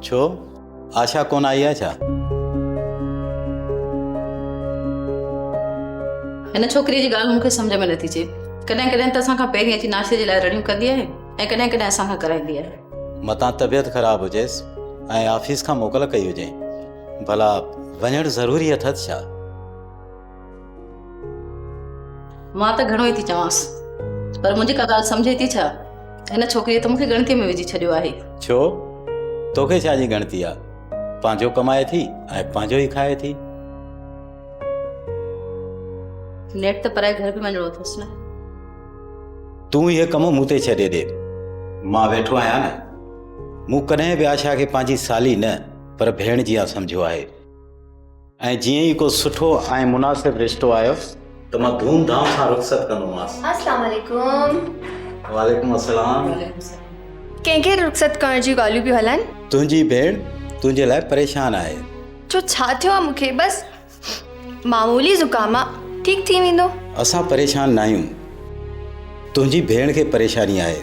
छो आशा कोन आई आहे छा? हिन छोकिरीअ जी ॻाल्हि मूंखे सम्झ में नथी अचे। कॾहिं कॾहिं त असां खां पहिरीं अची नाश्ते जे लाइ रड़ियूं कंदी आहे ऐं कॾहिं कॾहिं असां खां कराईंदी आहे। मतां तबियत ख़राबु हुजेसि ऐं ऑफिस खां मोकल कई हुजे, भला वञणु ज़रूरी अथसि छा? मां त घणो ई थी चवांसि, पर मुंहिंजी का ॻाल्हि सम्झे थी छा? हिन छोकिरीअ त मूंखे गणतीअ में विझी छॾियो आहे। छो तोखे छा जी गणती आहे? पंहिंजो कमाए थी ऐं पंहिंजो ई खाए थी। नेट त पराए घर बि वञिणो अथसि न। तूं इहे कम मूं ते छॾे ॾे, मां वेठो आहियां न। मूं कॾहिं बि आशा खे पंहिंजी साली न पर भेण जी सम्झियो आहे, ऐं जीअं ई को सुठो ऐं मुनासिब रिश्तो आयो त मां धूमधाम सां रुख़सत कंदोमांसि। अस्सलाम वालेकुम। वालेकुम अस्सलाम। कंहिंखे रुख़सत करण जी ॻाल्हियूं पियूं हलनि? तुंहिंजी भेण तुंहिंजे लाइ परेशान आहे। छो छा थियो आहे मूंखे? बसि मामूली ज़ुकाम आहे, ठीकु थी वेंदो। असां परेशान न आहियूं, तुंहिंजी भेण खे परेशानी आहे।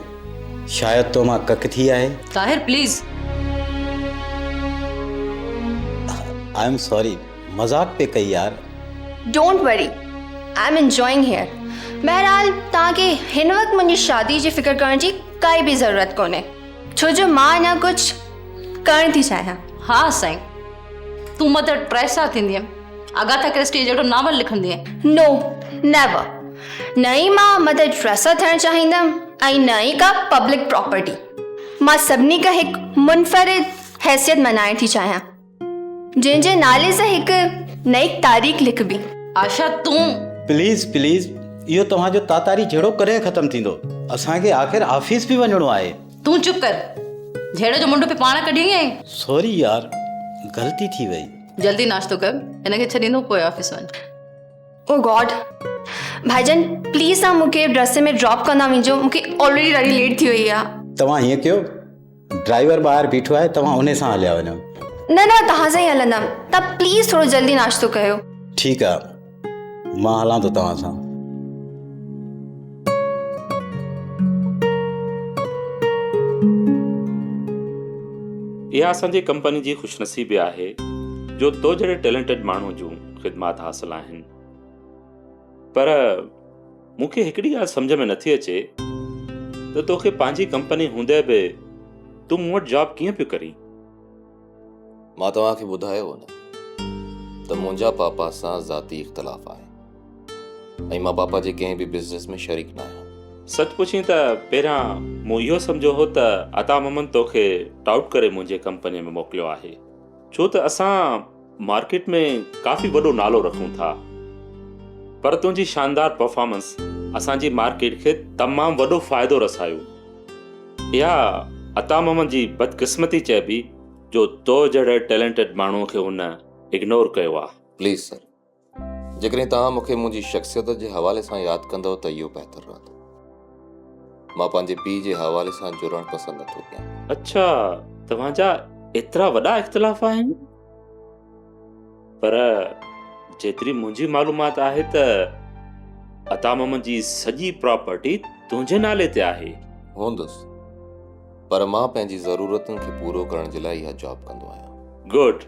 शायदि तो मां कक थी आहे। Tahir please. I am sorry, मज़ाक पे कई यार। डोंट वरी, आई एम एंजॉइंग हियर। बहरहाल तव्हांखे हिन वक़्तु मुंहिंजी शादी जी फ़िक्र करण जी काई बि ज़रूरत कोन्हे, छो जो मां अञा कुझु करण थी चाहियां। हा साईं, तूं मदर टेरेसा थींदीअ, अगाथा क्रिस्टी जहिड़ो नावल लिखंदीअ। नो नेवर। न ई मां मदर टेरेसा थियणु चाहींदमि ऐं न ई का पब्लिक प्रॉपर्टी। मां सभिनी खां हिकु मुनफ़रिद हैसियत मल्हाइण थी चाहियां, जंहिंजे नाले सां हिकु नई तारीख़ लिखबी। आशा तूं प्लीज़ प्लीज़, इहो तव्हांजो तातारी जहिड़ो कॾहिं ख़तमु थींदो? असांखे आख़िर ऑफिस बि वञिणो आहे। तूं चुप कर, झेड़ जो मुंड पे पाण कढी आई। सॉरी यार, ग़लती थी वई। जल्दी नाश्तो कर, हिनखे छॾींदो पोइ ऑफिस वञ। ओ गॉड, भाईजन प्लीज़ तव्हां मूंखे रस्ते में ड्रॉप कंदा वञिजो, मूंखे ऑलरेडी ॾाढी लेट थी वई आहे। तव्हां हीअं कयो, ड्राइवर ॿाहिरि बीठो आहे, तव्हां उन सां हलिया वञो। न न, तव्हां सां ई हलंदमि। तव्हां प्लीज़ थोरो जल्दी नाश्तो कयो। ठीकु आहे, मां हलां थो तव्हां सां। इहा असांजी कंपनी जी ख़ुशनसीबी आहे जो तो जहिड़े टैलेंटेड माण्हू जूं ख़िदमात हासिल आहिनि। पर मूंखे हिकिड़ी ॻाल्हि सम्झ में नथी अचे त तोखे पंहिंजी कंपनी हूंदे बि तूं मूं वटि जॉब कीअं पियो करीं? मां तव्हांखे ॿुधायो हो न त मुंहिंजा पापा सां ज़ाती इख़्तिलाफ़ आहे ऐं मां पापा जे कंहिं बि बिज़नेस में शरीक न आहियां। सच पुछी त पहिरियां मूं इहो सम्झो हो त अता मोहम्मद तोखे टाउट करे मुंहिंजे कंपनीअ में मोकिलियो आहे, छो त असां मार्केट में काफ़ी वॾो नालो रखूं था। पर तुंहिंजी शानदार परफॉर्मेंस असांजी मार्केट खे तमामु वॾो फ़ाइदो रसायो। इहा अता मोहम्मद जी बदकिस्मती चइबी जो तो जहिड़े टैलेंटेड माण्हूअ खे हुन इग्नोर कयो आहे। प्लीज़ सर, जेकॾहिं तव्हां मूंखे मुंहिंजी शख़्सियत जे हवाले सां यादि कंदव त इहो बहितरु रहंदो। मां पंहिंजे पीउ जे हवाले सां जुड़णु पसंदि नथो कयां। अच्छा, तव्हांजा एतिरा वॾा इख़्तिलाफ़ आहिनि? पर जेतिरी मुंहिंजी मालूमात आहे त अता मोहम्मद जी सॼी प्रॉपर्टी तुंहिंजे नाले ते आहे। हूंदुसि, पर मां पंहिंजी ज़रूरतुनि खे पूरो करण जे लाइ इहा जॉब कंदो आहियां। गुड,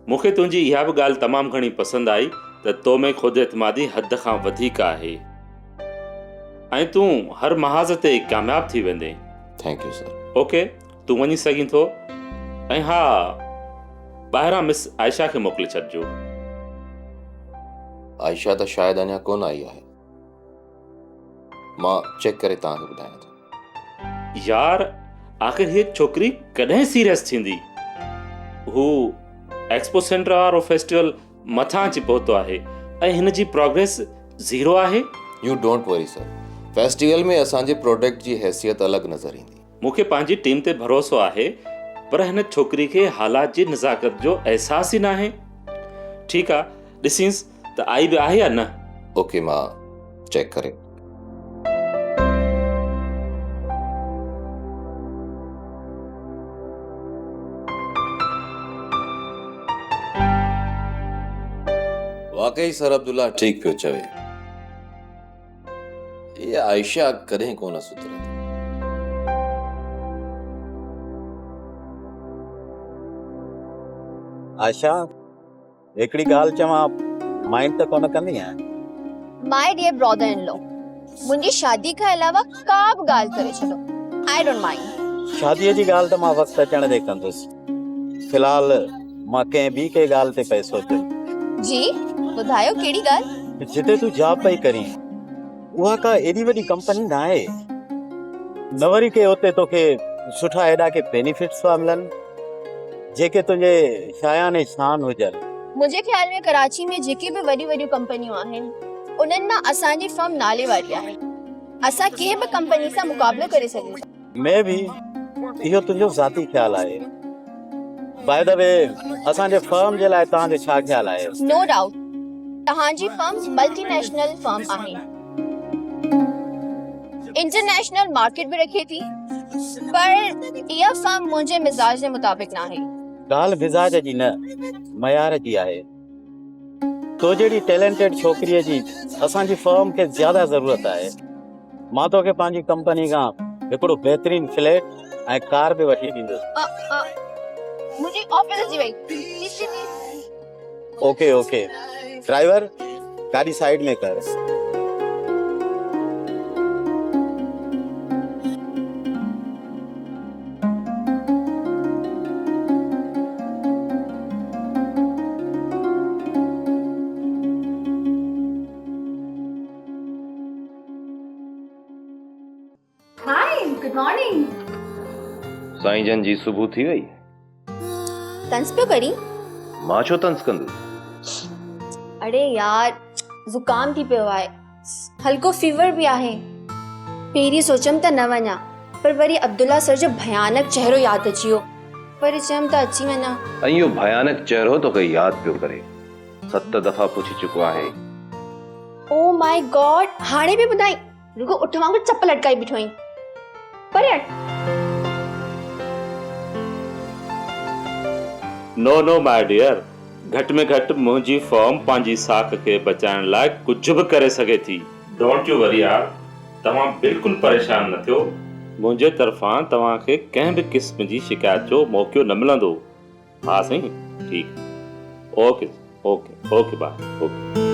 मूंखे तुंहिंजी इहा बि ॻाल्हि तमामु घणी पसंदि आई त तो में ख़ुदि एतमादी हद खां वधीक आहे ऐं तूं हर महाज़ ते कामयाब थी वेंदे। Thank U sir. ओके, तूं वञी सघीं थो। ऐं हा, ॿाहिरां मिस आयशा खे मोकिले छॾिजो। आयशा त शायदि अञा कोन आई आहे, मां चेक करे तव्हांखे ॿुधायां थो। यार, आख़िर हीअ छोकिरी कॾहिं सीरियस थींदी? हू एक्सपो सेंटर वारो फेस्टिवल मथां अची पहुतो आहे ऐं हिन जी प्रोग्रेस ज़ीरो आहे। यू डोंट वरी सर, फेस्टिवल में असांजे प्रोडक्ट जी हैसियत अलॻि नज़र ईंदी। मूंखे पंहिंजी टीम ते भरोसो आहे, पर हिन छोकिरी खे हालात जी नज़ाकत जो अहसास ई न आहे। ठीकु आहे, ॾिसींसि त आई बि आहे या न। ओके, मां चेक करे। वाकई सर अब्दुल्ला ठीक पियो चवे, ये आयशा कॾहिं कोन सुधरंदी। आशा हिकिड़ी ॻाल्हि चवां, माइंड त कोन कंदी आहियां। My dear brother in law, मुंहिंजी शादी खां अलावा का बि ॻाल्हि करे छॾो, आई डोंट माइंड। शादीअ जी ॻाल्हि त मां वक़्तु अचण ते कंदुसि। फ़िलहाल मां कंहिं ॿी के ॻाल्हि ते पैसो ॾियो। जी ॿुधायो कहिड़ी ॻाल्हि? जिते तूं जॉब पई करीं उहा का एॾी वॾी कंपनी न आहे, न वरी के उते तोखे सुठा एॾा के बेनिफिट्स था मिलनि जेके तुंहिंजे शायाने शान हुजनि। मुंहिंजे ख़्याल में कराची में जेके बि वॾियूं वॾियूं कंपनियूं आहिनि उन्हनि मां असांजी फर्म नाले वारी आहे। असां कंहिं बि कंपनी सां मुक़ाबिलो करे सघूं था। मैं भी इहो तुंहिंजो ज़ाती ख़्यालु आहे। बाय द वे असांजे फर्म जे लाइ तव्हांजो छा ख़्यालु आहे? नो डाउट तव्हांजी फर्म मल्टीनेशनल फर्म आहे, इंटरनेशनल मार्केट भी रखे थी, पर इहा फर्म मुंहिंजे मिजाज जे मुताबिक ना आहे। ॻाल्हि मिज़ाज जी न, मयार जी आहे। तो जहिड़ी टैलेंटेड छोकिरीअ जी असांजी फर्म खे ज़्यादा ज़रूरत आहे। मां तोखे पंहिंजी कंपनी खां हिकिड़ो बहितरीन फ्लैट ऐं कार बि वठी ॾींदुसि। मुंहिंजी ऑफिस अची वई। ओके ओके, ड्राइवर गाड़ी साइड में कर। हाय, गुड मॉर्निंग। साईं जन जी सुबह थी वई? तंस पियो करी? मां छो तंस कंदुसि? अरे यार ज़ुकाम थी पियो आहे, हल्को फीवर भी आहे। पहिरीं सोचम त न वञा, पर वरी अब्दुल्ला सर जो भयानक चेहरो यादि अची वियो, पर चयम त अची वञा। ऐं इहो भयानक चेहरो तोखे यादि पियो करे, 7 दफ़ा पुछी चुको आहे। ओ माय गॉड, हाणे बि ॿुधाई? रुगो उठ वांगुरु चप लटकाई बीठो आहीं। पर नो नो माय डियर, घटि में घटि मुंहिंजी फर्म पंहिंजी साख खे बचाइण लाइ कुझु बि करे सघे थी। डोंट यू वरी यार, तव्हां बिल्कुलु परेशान न थियो। मुंहिंजे तरफ़ां तव्हांखे कंहिं बि क़िस्म जी शिकायत जो मौक़ो न मिलंदो। हा साईं, ठीकु। Okay okay okay bye, okay.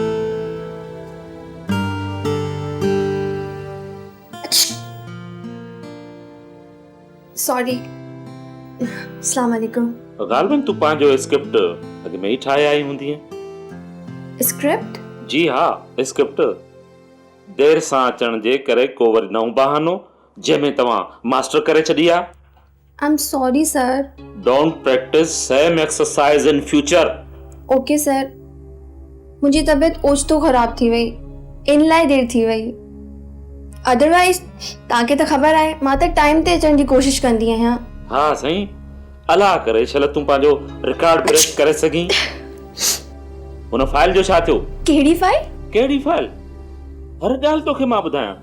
Sorry. अस्सलाम वालेकुम। ग़ालिबन तूं पंहिंजो स्क्रिप्ट अॻु में ई ठाहे आई हूंदीअ। स्क्रिप्ट? जी हा, स्क्रिप्ट। देर सां अचण जे करे को वरी नओं बहानो जंहिंमें तव्हां मास्टर करे छॾी आहे। I am sorry sir. Don't practice same exercise in future. Okay sir, मुंहिंजी तबीयत ओचितो ख़राब थी वई, इन लाइ देर थी वई। अदरवाइज तव्हांखे त ख़बर आहे मां त टाइम ते अचण जी कोशिश कंदी आहियां। हा साईं, अलाह करे छल तूं पंहिंजो रिकॉर्ड ब्रेक करे सघीं। हुन फाइल जो छा थियो? कहिड़ी फाइल? कहिड़ी फाइल? हर ॻाल्हि तोखे मां ॿुधायां।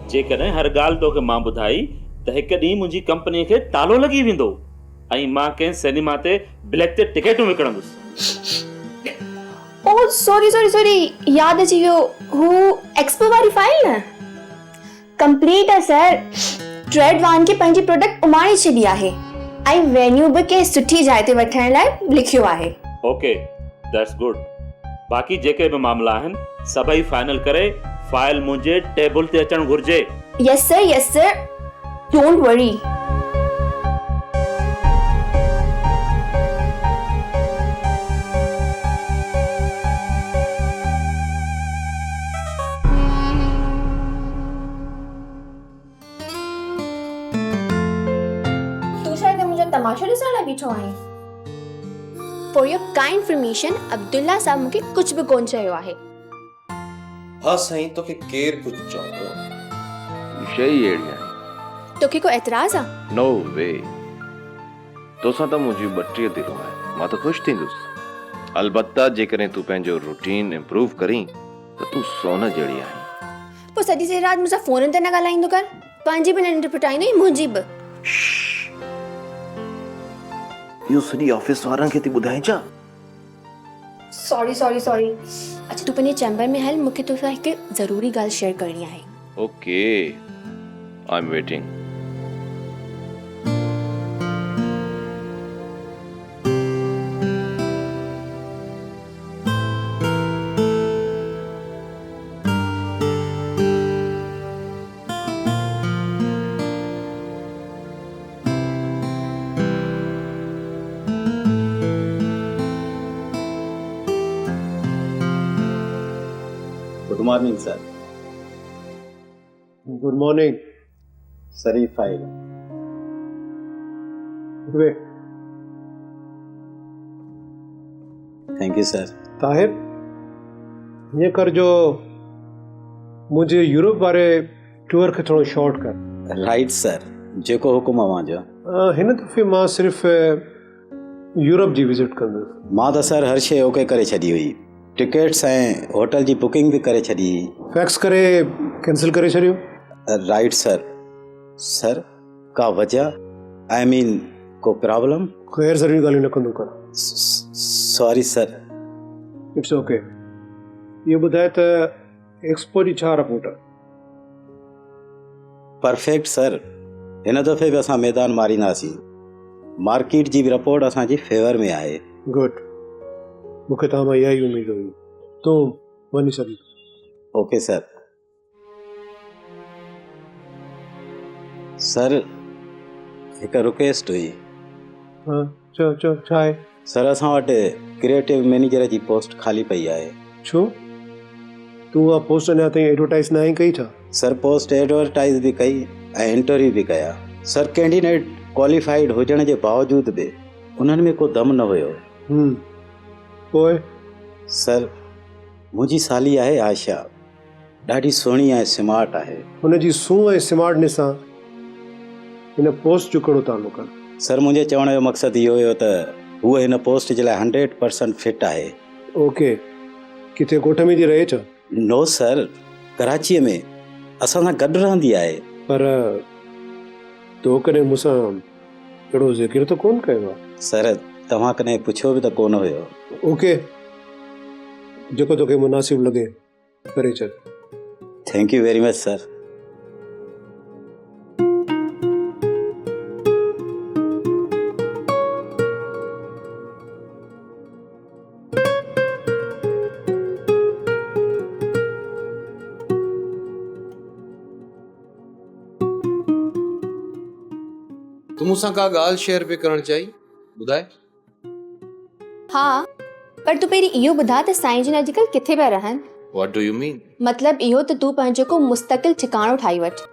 जेकॾहिं हर ॻाल्हि तोखे मां ॿुधाई त हिकु ॾींहुं मुंहिंजी कंपनीअ खे तालो लॻी वेंदो ऐं मां कंहिं सिनेमा ते ब्लैक ते टिकटूं विकिणंदुसि। ओ सॉरी, यादि अची वियो, हू एक्सपो वारी फाइल न? कंप्लीट आहे सर। ट्रेड वान खे पंहिंजी प्रोडक्ट उमारे छॾी आहे ऐं वेन्यू बि कंहिं सुठी जाइ ते वठण लाइ लिखियो आहे। Okay, that's good. बाक़ी जेके बि मामला आहिनि सभई फाइनल करे फाइल मुंहिंजे टेबल ते अचणु घुर्जे। यस सर, डोंट वरी। तमाशो ॾिसण लाइ बीठो आहीं? For your kind information, Abdullah sahab मूंखे कुझु बि कोन चयो आहे। हा साईं, तोखे केरु कुझु चवंदो? शइ अहिड़ी आहे। तोखे को एतराज़ आहे? नो वे। तोसां त मुंहिंजी 32 दिलूं आहे, मां त ख़ुशि थींदुसि। अलबत्ता जेकॾहिं तूं पंहिंजो रूटीन इम्प्रूव करीं त तूं सोन जहिड़ी आहीं। पोइ सॼी सॼी राति मूंसां फ़ोन ते न ॻाल्हाईंदो कर, पंहिंजी बि निंड फिटाईंदो मुंहिंजी बि। इहो सॼी ऑफिस वारनि खे थी ॿुधाए छा? सॉरी। अच्छा तूं पंहिंजे चैम्बर में हल, मूंखे तोसां हिकु ज़रूरी ॻाल्हि शेयर करणी आहे। Okay, I am waiting. Good morning sir. Good morning. Sir ये फाइल वे थैंक यू सर। ताहिर हीअं कर जो मुंहिंजे यूरोप वारे टूर खे थोरो शॉर्ट कर। राइट सर, जेको हुकुम आहे मुंहिंजो। हिन दफ़े मां सिर्फ़ु यूरोप जी विज़िट कंदुसि। मां त सर हर शइ ओके करे छॾी हुई, टिकट्स ऐं होटल जी बुकिंग बि करे छॾी। फैक्स करे कैंसिल करे छॾियो। Right sir. सर का वजह आई मीन को प्रॉब्लम? ख़ैर ज़रूरी ॻाल्हियूं न कंदो कर। Sorry sir. It's okay. इहो ॿुधाए त एक्सपो जी छा रिपोर्ट आहे? Perfect sir. हिन दफ़े बि असां मैदान मारींदासीं। मार्केट जी बि रिपोर्ट असांजी फेवर में आहे। गुड, मूंखे तव्हां मां इहा ई उमेदु हुई। तूं वञी सघीं। Okay sir. सर हिकु रिक्वेस्ट हुई। हाँ चओ चओ, छा आहे? सर असां वटि क्रिएटिव मैनेजर जी पोस्ट ख़ाली पई आहे। छो तूं उहा पोस्ट अञा ताईं एडवर्टाइज़ न आई कई छा? सर पोस्ट एडवर्टाइज़ बि कई ऐं इंटरव्यू बि कया। सर कैंडिडेट क्वालिफाइड हुजण जे बावजूद बि उन्हनि में को दम न हुयो। पोइ? सर मुंहिंजी साली आहे आशा, ॾाढी सुहिणी ऐं स्मार्ट आहे। हुनजी सूंह ऐं स्मार्टनेस सां हिन पोस्ट जो कहिड़ो तालुक़ु आहे? सर मुंहिंजे चवण जो मक़सदु इहो हुयो त हूअ हिन पोस्ट जे लाइ 100% फिट आहे। ओके, किथे ॻोठ में थी रहे छा? नो सर, कराचीअ में असां सां गॾु रहंदी आहे। पर तो कॾहिं मूंसां कहिड़ो ज़िक्र त कोन कयो आहे। सर तव्हां कॾहिं पुछियो बि त कोन हुयो। ओके, जेको तोखे मुनासिबु लॻे करे छॾ। Thank U very much sir. तूं मूंसां का ॻाल्हि शेयर पे करणु चाही? ॿुधाए। हाँ, पर तूं पहिरीं इहो ॿुधा त साईं जिन अॼुकल्ह किथे पिया रहनि? What do U mean? मतिलबु इहो त तूं पंहिंजो को मुस्तक़िल ठिकाणो ठाही वठि।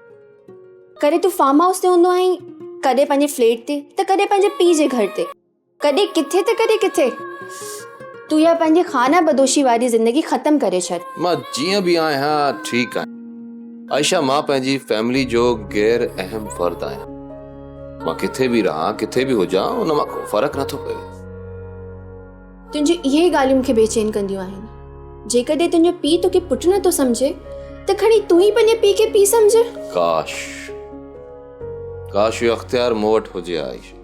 कॾहिं तूं फार्म हाउस ते हूंदो आहीं, कॾहिं पंहिंजे फ्लैट ते, त कॾहिं पंहिंजे पीउ जे घर ते, कॾहिं किथे त कॾहिं किथे। तूं इहा पंहिंजी खाना बदोशी वारी ज़िंदगी ख़तमु करे छॾ। मां जीअं बि आहियां ठीकु आहियां आयशा। मां पंहिंजी फैमिली जो गैर अहम फ़र्द आहियां। मां किथे बि रहां, किथे बि हुजां, उन मां को फ़र्क़ु नथो पए। तुंहिंजी इहे ॻाल्हियूं मूंखे बेचैन कंदियूं आहिनि। जेकॾहिं तुंहिंजो पीउ तोखे पुटु नथो सम्झे त खणी तूं ई पंहिंजे पीउ खे पीउ सम्झ। काश इहो अख़्तियार मूं वटि हुजे आयशा।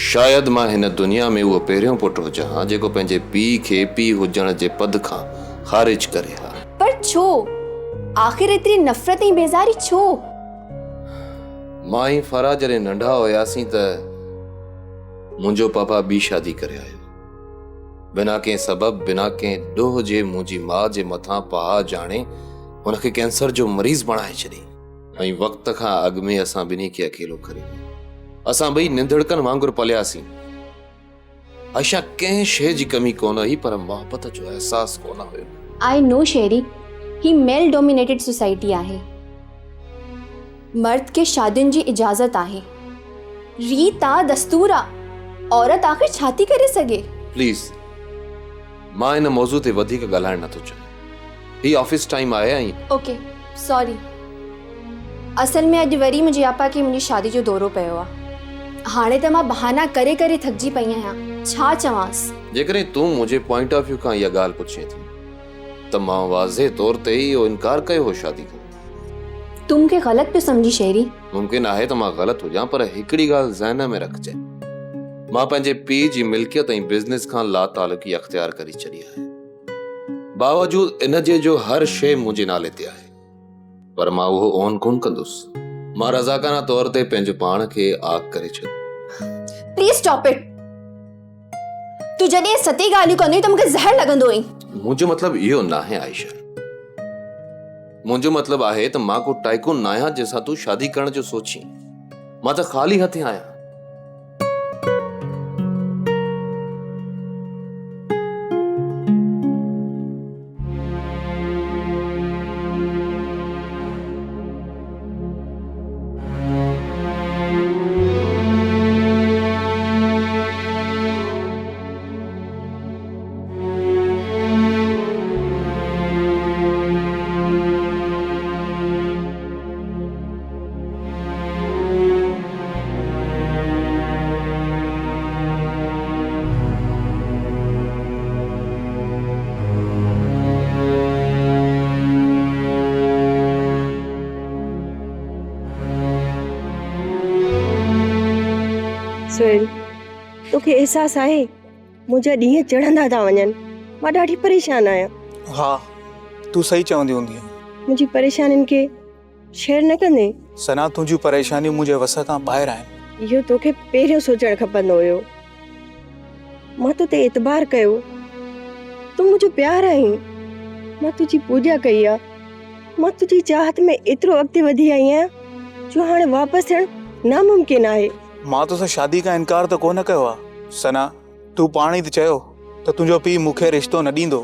शायदि मां हिन दुनिया में उहो पहिरियों पुटु हुजां जेको पंहिंजे पीउ खे पीउ हुजण जे पद खां ख़ारिज करे हा। पर छो? आख़िर एतिरी नफ़रत ऐं बेज़ारी छो? मां ऐं फरा जॾहिं नंढा हुयासीं त मुंहिंजो पापा ॿी शादी करे आयो। बिना कंहिं सबब, बिना कंहिं ॾोह जे मुंहिंजी माउ जे मथां पहा ॼाणे हुनखे कैंसर जो मरीज़ बणाए छॾी। ऐं वक़्त खां अॻु में असां ॿिन्ही खे अकेलो करे असां ॿई निंदड़कनि वांगुरु पलियासीं। आयशा कंहिं शइ जी कमी कोन हुई, पर मोहबत जो अहसास कोन हुयो। आई नो शेरी, ही मेल डोमिनेटेड सोसाइटी आहे। मर्द खे शादियुनि जी इजाज़त आहे, रीत आ, दस्तूर आ। औरत आख़िर छा थी करे सघे? प्लीज़, मां इन मौज़ू ते वधीक ॻाल्हाइण नथो चाहियां। ही ऑफिस टाइम आहे ऐं ओके, सॉरी। असल में अॼु वरी मुंहिंजी आपा खे मुंहिंजी शादी जो दौरो पियो आहे। हाणे त मां बहाना करे करे थकिजी पई आहियां। छा चवांसि? जेकॾहिं तूं मुंहिंजे पॉइंट ऑफ व्यू खां इहा ॻाल्हि पुछे थी त मां वाज़े तौर ते ई इहो इनकार कयो हो शादी करण। तूं मूंखे ग़लति पियो सम्झी शेरी। मुमकिन आहे त मां ग़लति हुजां, पर हिकिड़ी ॻाल्हि ज़हन में रखिजे, मां पंहिंजे पीउ जी मिल्कियत ऐं बिज़नेस खां लातालुकी अख़्तियार करे छॾी आहे। बावजूद इन जे जो हर शइ मुंहिंजे नाले ते आहे, पर मां उहो ओन कोन कंदुसि। मां रज़ाकाना तौर ते पंहिंजो पाण खे आग करे छॾियो। Please stop it. तूं जॾहिं सती ॻाल्हियूं कंदी त मूंखे ज़हर लॻंदो ई। मुंहिंजो मतिलबु इहो न आहे आयशा। मुंहिंजो मतिलबु आहे त मां को टाइकून न आहियां जंहिंसां तूं शादी करण जो सोची। मां त ख़ाली हथे आहियां। सुहेल, तोखे एहसासु आहे मुंहिंजा ॾींहं चढ़ंदा था वञनि, मां ॾाढी परेशान आहियां। हा तूं सही चवंदी हूंदी। मुंहिंजी परेशानियुनि खे शेयर न कंदे? सना तुंहिंजूं परेशानियूं मुंहिंजे वस खां ॿाहिरि आहिनि। इहो तोखे पहिरियों सोचणु खपंदो हुयो। मां तो ते एतबार कयो, तूं मुंहिंजो प्यार आहीं, मां तुंहिंजी पूॼा कई आहे, मां तुंहिंजी चाहत में एतिरो अॻिते वधी आई आहियां जो हाणे वापसि थियणु नामुमकिन आहे। मां तोसां शादी खां इनकार त कोन कयो आहे सना, तूं पाण ई त चयो त तुंहिंजो पीउ मूंखे रिश्तो न ॾींदो,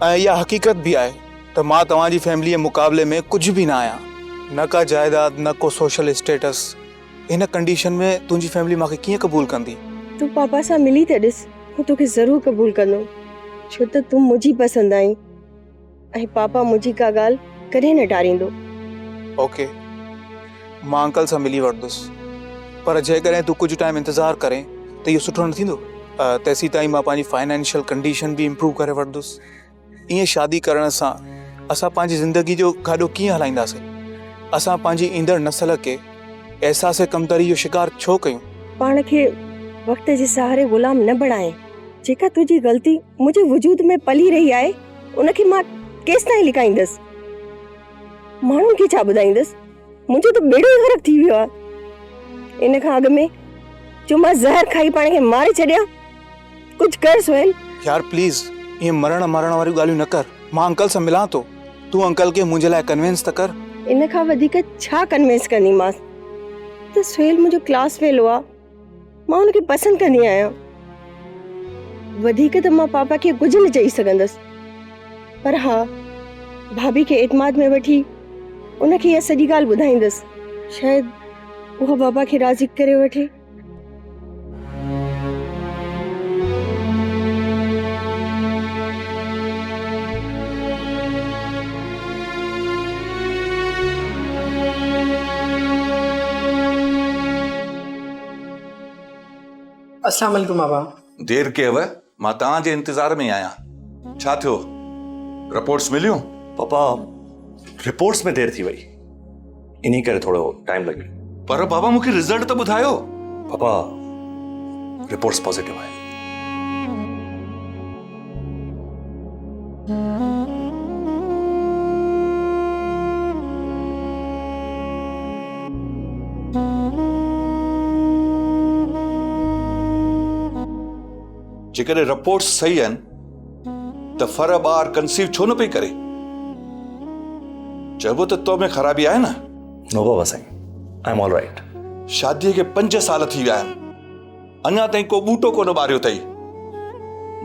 ऐं इहा हक़ीक़त बि आहे त मां तव्हांजी फैमिली जे मुक़ाबले में कुझु बि न आहियां, न का जाइदाद न को सोशल स्टेटस। इन कंडीशन में तुंहिंजी फैमिली मूंखे कीअं क़बूल कंदी? तूं पापा सां मिली त ॾिस, हू तोखे ज़रूरु क़बूल कंदो, छो त तूं मुंहिंजी पसंदि आहीं ऐं पापा मुंहिंजी का ॻाल्हि कॾहिं न टारींदो। ओके, मां अंकल सां मिली वठंदुसि, पर जेकॾहिं तूं कुझु टाइम इंतज़ारु करें त इहो सुठो न थींदो। तेसीं ताईं मां पंहिंजी फाइनेंशियल कंडीशन बि इम्प्रूव करे वठंदुसि। ईअं शादी करण सां असां पंहिंजी ज़िंदगी जो गाॾो कीअं हलाईंदासीं? असां पंहिंजी ईंदड़ नस्ल खे एहसास कमतरी जो शिकार छो कयूं? पाण खे वक़्त जे सहारे ग़ुलाम न बणाए। जेका तुंहिंजी ग़लती मुंहिंजे वजूद में पली रही आहे उनखे मां केसि ताईं लिकाईंदसि? माण्हुनि खे छा ॿुधाईंदसि? मुंहिंजो त बेड़ो ई ग़रक़ थी वियो आहे। इन खां अॻु में जो मां ज़हर खाई पाण खे मारे छॾियां, कुझु कर सुहेल। यार प्लीज़ ईअं मरण वारियूं ॻाल्हियूं न कर। मां अंकल सां मिलां थो, तूं अंकल खे मुंहिंजे लाइ कन्विंस त कर। इन खां वधीक छा कन्विंस कंदीमांसि? त सुहेल मुंहिंजो क्लास फेलो आहे, मां हुनखे पसंदि कंदी आहियां। वधीक त मां पापा खे कुझु न चई सघंदसि, पर हा भाभी खे एतमाद में वठी उनखे इहा सॼी ॻाल्हि ॿुधाईंदसि। शायदि उहा पापा खे राज़ी करे वठे। अस्सलाम वालेकुम बाबा। देर कयव, मां तव्हांजे इंतज़ार में आहियां। छा थियो, रिपोर्ट्स मिलियूं? पापा रिपोर्ट्स में देर थी वई, इन्हीं करे थोड़ो टाइम लॻी। पर बाबा मूंखे रिज़ल्ट त ॿुधायो। पापा रिपोर्ट्स पॉजिटिव आहे। जेकॾहिं रिपोर्ट्स सही आहिनि त फर ॿार कंसीव छो न पई करे? चइबो त तो में ख़राबी आहे न? नो बाबा साईं, आई एम ऑल राइट। शादीअ खे 5 साल थी विया आहिनि, अञा ताईं को ॿूटो कोन ॿारियो अथई।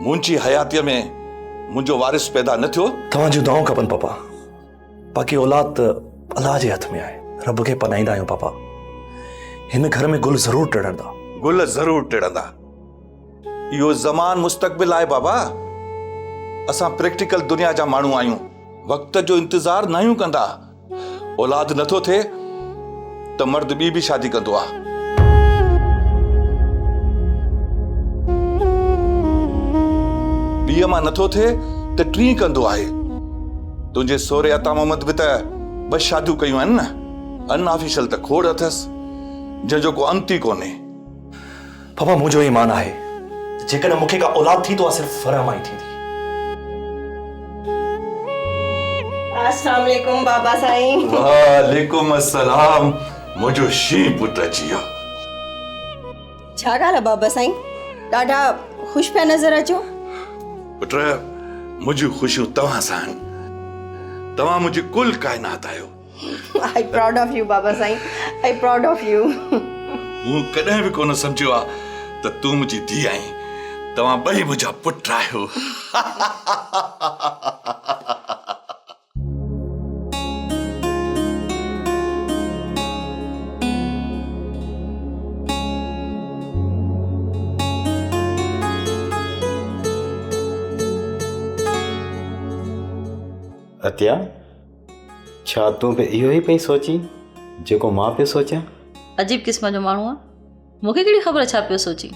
मुंहिंजी हयातीअ में मुंहिंजो वारिस पैदा न थियो। तव्हांजूं दुआऊं खपनि पापा, बाक़ी औलाद त अलाह जे हथ में आहे, रब खे पनाईंदा आहियूं पापा। हिन घर में गुल ज़रूर टिड़ंदा। गुल ज़रूर टिड़ंदा। इहो ज़मान मुस्तक़बिल आहे बाबा। असां प्रैक्टिकल दुनिया जा माण्हू आहियूं, वक़्त जो इंतज़ार न आहियूं कंदा। औलाद नथो थिए त मर्द ॿी बि शादी कंदो आहे। ॿीअ मां नथो थिए त टीं कंदो आहे। तुंहिंजे सोहरे अता मोहम्मद बि त 2 शादियूं कयूं आहिनि न। अनऑफिशियल त खोड़ अथसि जंहिंजो को अंत ई कोन्हे। पापा मुंहिंजो ईमान आहे जेकॾहिं मूंखे का औलाद थी तो सिर्फ फरह मां ई थींदी। अस्सलाम वालेकुम बाबा साईं। वालेकुम अस्सलाम। मुंहिंजो शीं पुट अची वियो। छा ॻाल्हि आहे बाबा साईं, ॾाढा ख़ुशि पिया नज़र अचो। पुट मुंहिंजूं ख़ुशियूं तव्हां सां आहिनि। तव्हां मुंहिंजी कुल काइनात आहियो। आई प्राउड ऑफ यू बाबा साईं, आई प्राउड ऑफ यू। मूं कॾहिं बि कोन सम्झियो आहे त तूं मुंहिंजी धीउ आहीं। तव्हां ॿई मुंहिंजा पुट आहियो। अत्या, छा तूं बि इहो ई पई सोची जेको मां पियो सोचां? अजीब क़िस्म जो माण्हू आहे, मूंखे कहिड़ी ख़बर छा पियो सोची।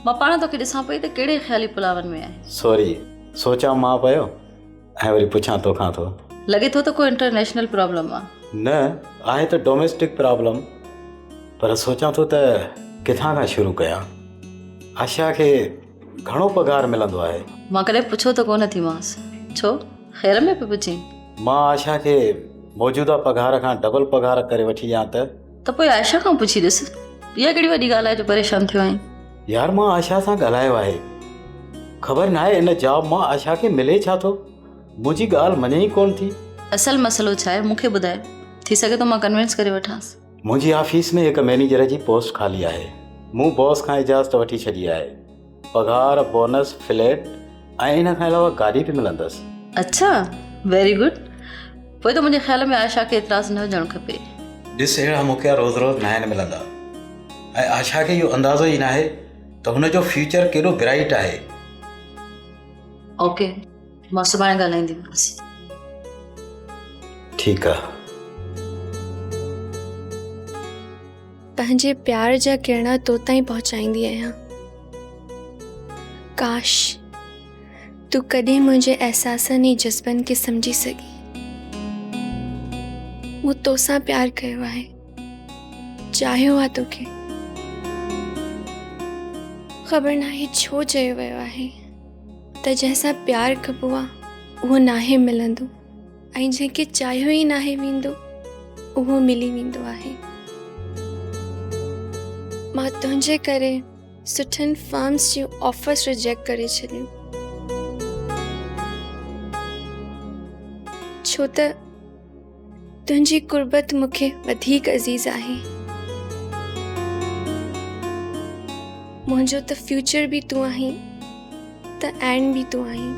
मां पाण तोखे ॾिसां पई त कहिड़े ख़्याली पुलावनि में आहे। सॉरी, सोचां मां पियो ऐं वरी पुछां तोखां थो। लॻे थो त कोई इंटरनेशनल प्रॉब्लम आहे। न आहे त डोमेस्टिक प्रॉब्लम, पर सोचां थो त किथां खां शुरू कयां? आशा खे घणो पगार मिलंदो आहे? मां कॾहिं पुछो त कोन थी मांसि। छो ख़ैर में पियो पुछी? मां आशा खे मौजूदा पगार खां डबल पगार करे वठी ॾियां त पोइ आयशा खां पुछी ॾिस, इहा कहिड़ी वॾी ॻाल्हि आहे जो परेशान थियो आहीं? यार मां आशा सां ॻाल्हायो आहे, ख़बर नाहे इन जॉब मां आशा खे मिले छा थो। मुंहिंजी ॻाल्हि मञे ई कोन थी। असल मसइलो छा आहे मूंखे ॿुधाए, थी सघे तो मां कन्विंस करे वठांसि। मुंहिंजी ऑफिस में हिकु मैनेजर जी पोस्ट ख़ाली आहे। मूं बॉस खां इजाज़त वठी छॾी आहे। पगार, बोनस, फ्लैट ऐं इन खां अलावा गाॾी बि मिलंदसि। अच्छा, वेरी गुड। पोइ त मुंहिंजे ख़्याल में आयशा खे एतिराज़ न हुजणु खपे। ॾिस, अहिड़ा मौक़ा रोज़ रोज़ न मिलंदा ऐं आशा खे इहो अंदाज़ो ई न आहे त हुनजो फ्यूचर केॾो ब्राइट आहे। ओके, मां सुभाणे ॻाल्हाईंदीमांसि। ठीकु आहे। पंहिंजे प्यार जा किरण तो ताईं पहुचाईंदी आहियां। काश तूं कॾहिं मुंहिंजे एहसासनि ऐं जज़्बनि खे सम्झी सघी। मूं तोसां प्यार कयो आहे, चाहियो आहे तोखे। ख़बर नाहे छो चयो वियो आहे त जंहिंसां प्यार कबो आहे उहो नाहे मिलंदो ऐं जंहिंखे चाहियो ई नाहे वेंदो उहो मिली वेंदो आहे। मां तुंहिंजे करे सुठनि फर्म्स जूं ऑफर्स रिजेक्ट करे छॾियूं, छो त तुंहिंजी कुर्बत मूंखे वधीक अज़ीज़ आहे। मुंहिंजो त फ्यूचर बि तूं आहीं त एंड बि तूं आहीं।